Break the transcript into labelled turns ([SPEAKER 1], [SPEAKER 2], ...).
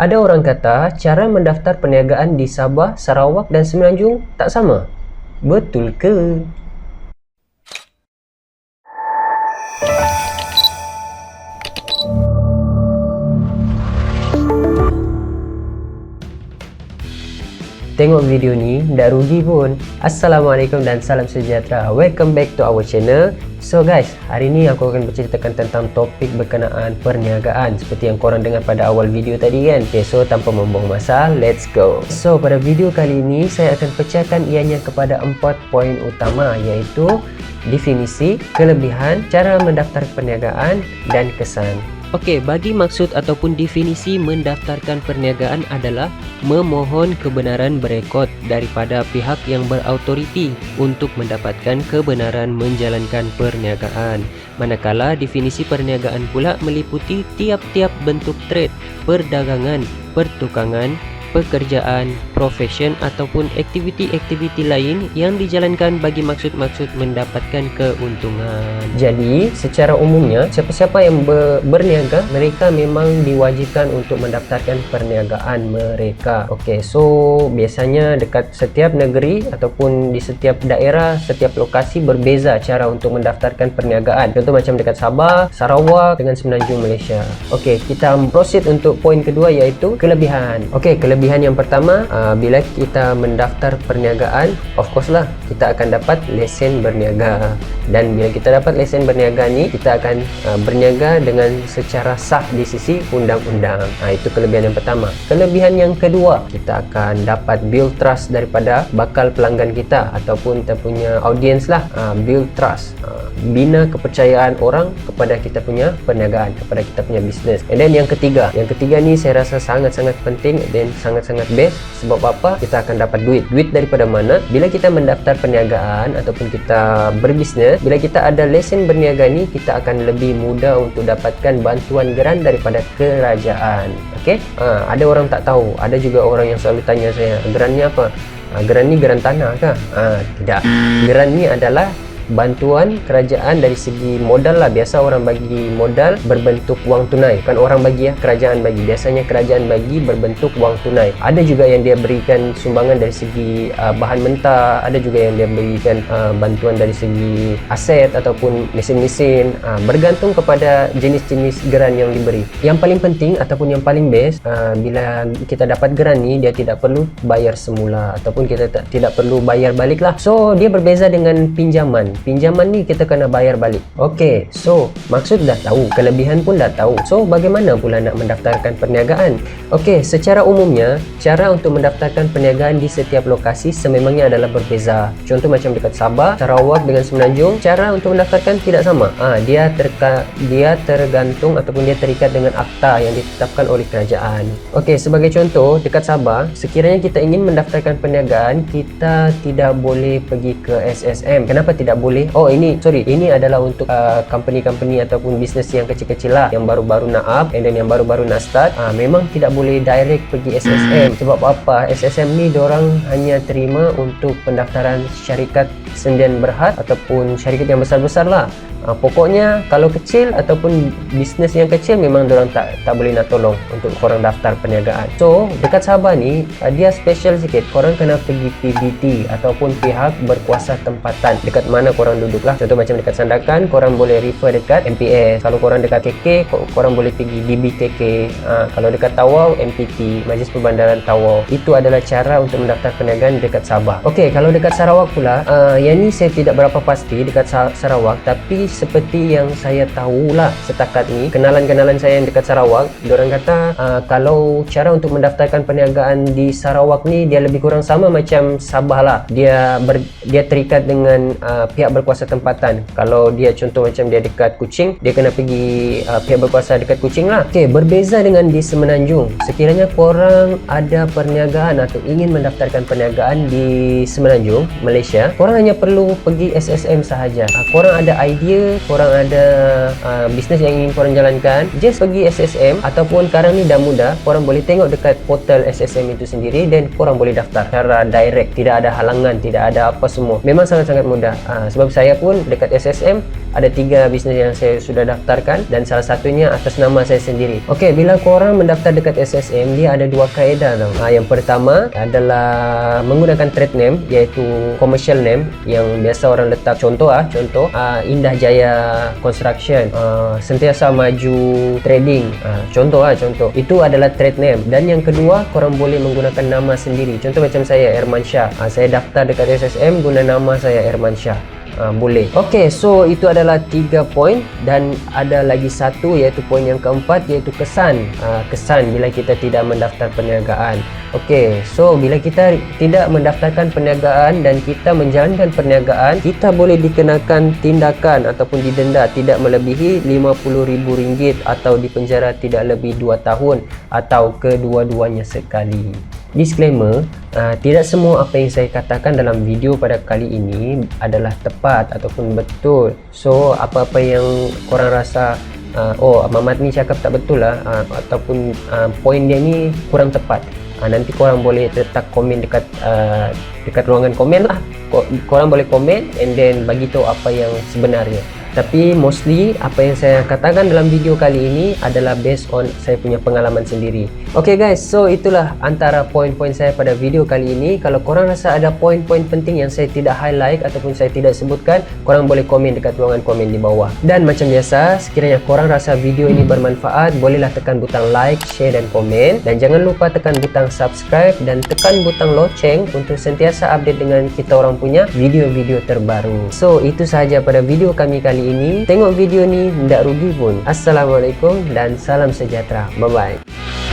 [SPEAKER 1] Ada orang kata cara mendaftar perniagaan di Sabah, Sarawak dan Semenanjung tak sama. Betul ke? Tengok video ni, tak rugi pun. Assalamualaikum dan salam sejahtera. Welcome back to our channel. So guys, hari ni aku akan berceritakan tentang topik berkenaan perniagaan seperti yang korang dengar pada awal video tadi kan. Okay, so tanpa membuang masa, let's go. So pada video kali ini, saya akan pecahkan ianya kepada 4 poin utama, iaitu definisi, kelebihan, cara mendaftar perniagaan dan kesan. Okey, bagi maksud ataupun definisi mendaftarkan perniagaan adalah memohon kebenaran berekod daripada pihak yang berautoriti untuk mendapatkan kebenaran menjalankan perniagaan. Manakala definisi perniagaan pula meliputi tiap-tiap bentuk trade, perdagangan, pertukangan, pekerjaan, profesion ataupun aktiviti-aktiviti lain yang dijalankan bagi maksud-maksud mendapatkan keuntungan. Jadi, secara umumnya, siapa-siapa yang berniaga, mereka memang diwajibkan untuk mendaftarkan perniagaan mereka. Okey, so biasanya dekat setiap negeri ataupun di setiap daerah, setiap lokasi berbeza cara untuk mendaftarkan perniagaan. Contoh macam dekat Sabah, Sarawak dengan Semenanjung Malaysia. Okey, kita proceed untuk poin kedua, iaitu kelebihan. Okey, kelebihan yang pertama, bila kita mendaftar perniagaan, of course lah kita akan dapat lesen berniaga. Dan bila kita dapat lesen berniaga ni, kita akan berniaga dengan secara sah di sisi undang-undang. Itu kelebihan yang pertama. Kelebihan yang kedua, kita akan dapat build trust daripada bakal pelanggan kita ataupun kita punya audience lah. Build trust, bina kepercayaan orang kepada kita punya perniagaan, kepada kita punya bisnes. And then yang ketiga ni saya rasa sangat-sangat penting dan sangat-sangat best. Sebab apa? Kita akan dapat duit. Duit daripada mana? Bila kita mendaftar perniagaan ataupun kita berbisnes, bila kita ada lesen berniaga ni, kita akan lebih mudah untuk dapatkan bantuan geran daripada kerajaan. Okey? Ada orang tak tahu. Ada juga orang yang selalu tanya saya, geran ni apa? Geran ni geran tanah kah? Tidak. Geran ni adalah bantuan kerajaan dari segi modal lah. Biasa orang bagi modal berbentuk wang tunai, bukan orang bagi ya, kerajaan bagi. Biasanya kerajaan bagi berbentuk wang tunai. Ada juga yang dia berikan sumbangan dari segi bahan mentah, ada juga yang dia berikan bantuan dari segi aset ataupun mesin-mesin, bergantung kepada jenis-jenis geran yang diberi. Yang paling penting ataupun yang paling best, bila kita dapat geran ni, dia tidak perlu bayar semula ataupun kita tidak perlu bayar balik lah. So dia berbeza dengan pinjaman. Pinjaman ni kita kena bayar balik. Okey, so maksud dah tahu, kelebihan pun dah tahu. So bagaimana pula nak mendaftarkan perniagaan? Okey, secara umumnya cara untuk mendaftarkan perniagaan di setiap lokasi sememangnya adalah berbeza. Contoh macam dekat Sabah, Sarawak dengan Semenanjung, cara untuk mendaftarkan tidak sama. Dia tergantung ataupun dia terikat dengan akta yang ditetapkan oleh kerajaan. Okey, sebagai contoh dekat Sabah, sekiranya kita ingin mendaftarkan perniagaan, kita tidak boleh pergi ke SSM. Kenapa tidak boleh? Ini adalah untuk company-company ataupun bisnes yang kecil-kecil lah, yang baru-baru nak up and then yang baru-baru nak start. Memang tidak boleh direct pergi SSM. Sebab apa? SSM ni diorang hanya terima untuk pendaftaran syarikat sendian berhad ataupun syarikat yang besar-besar lah. Pokoknya kalau kecil ataupun bisnes yang kecil, memang diorang tak boleh nak tolong untuk korang daftar perniagaan. So dekat Sabah ni dia special sikit. Korang kena pergi PBT ataupun pihak berkuasa tempatan dekat mana korang duduk lah. Contoh macam dekat Sandakan, korang boleh refer dekat MPS. Kalau korang dekat KK, korang boleh pergi DBKK. Kalau dekat Tawau, MPT, Majlis Perbandaran Tawau. Itu adalah cara untuk mendaftar perniagaan dekat Sabah. Okey, kalau dekat Sarawak pula, yang ni saya tidak berapa pasti dekat Sarawak, tapi seperti yang saya tahulah setakat ni, kenalan-kenalan saya yang dekat Sarawak, diorang kata kalau cara untuk mendaftarkan perniagaan di Sarawak ni, dia lebih kurang sama macam Sabah lah. Dia terikat dengan pihak berkuasa tempatan. Kalau dia contoh macam dia dekat Kuching, dia kena pergi pihak berkuasa dekat Kuching lah. Okey, berbeza dengan di Semenanjung. Sekiranya korang ada perniagaan atau ingin mendaftarkan perniagaan di Semenanjung, Malaysia, korang hanya hanya perlu pergi SSM sahaja. Korang ada idea, korang ada bisnes yang ingin korang jalankan, just pergi SSM, ataupun sekarang ni dah mudah, korang boleh tengok dekat portal SSM itu sendiri dan korang boleh daftar secara direct, tidak ada halangan, tidak ada apa semua. Memang sangat-sangat mudah. Sebab saya pun dekat SSM ada 3 bisnes yang saya sudah daftarkan dan salah satunya atas nama saya sendiri. Okey, bila korang mendaftar dekat SSM, dia ada 2 kaedah tau. Yang pertama adalah menggunakan trade name, iaitu commercial name yang biasa orang letak. Contoh Indah Jaya Construction, Sentiasa Maju Trading, contoh itu adalah trade name. Dan yang kedua, korang boleh menggunakan nama sendiri. Contoh macam saya, Erman Shah, saya daftar dekat SSM guna nama saya Erman Shah. Boleh. Okey, so itu adalah 3 poin dan ada lagi satu, iaitu poin yang keempat, iaitu kesan. Kesan bila kita tidak mendaftar perniagaan. Okey, so bila kita tidak mendaftarkan perniagaan dan kita menjalankan perniagaan, kita boleh dikenakan tindakan ataupun didenda tidak melebihi RM50,000 atau dipenjara tidak lebih 2 tahun atau kedua-duanya sekali. Disclaimer, tidak semua apa yang saya katakan dalam video pada kali ini adalah tepat ataupun betul. So, apa-apa yang korang rasa Mamat ni cakap tak betul lah, ataupun poin dia ni kurang tepat, nanti korang boleh letak komen dekat ruangan komen lah. Korang boleh komen and then bagi tahu apa yang sebenarnya. Tapi mostly apa yang saya katakan dalam video kali ini adalah based on saya punya pengalaman sendiri. Okay guys, so itulah antara poin-poin saya pada video kali ini. Kalau korang rasa ada poin-poin penting yang saya tidak highlight ataupun saya tidak sebutkan, korang boleh komen dekat ruangan komen di bawah. Dan macam biasa, sekiranya korang rasa video ini bermanfaat, bolehlah tekan butang like, share dan komen. Dan jangan lupa tekan butang subscribe dan tekan butang loceng untuk sentiasa update dengan kita orang punya video-video terbaru. So itu sahaja pada video kami kali ini. Tengok video ni, tidak rugi pun. Assalamualaikum dan salam sejahtera. Bye bye.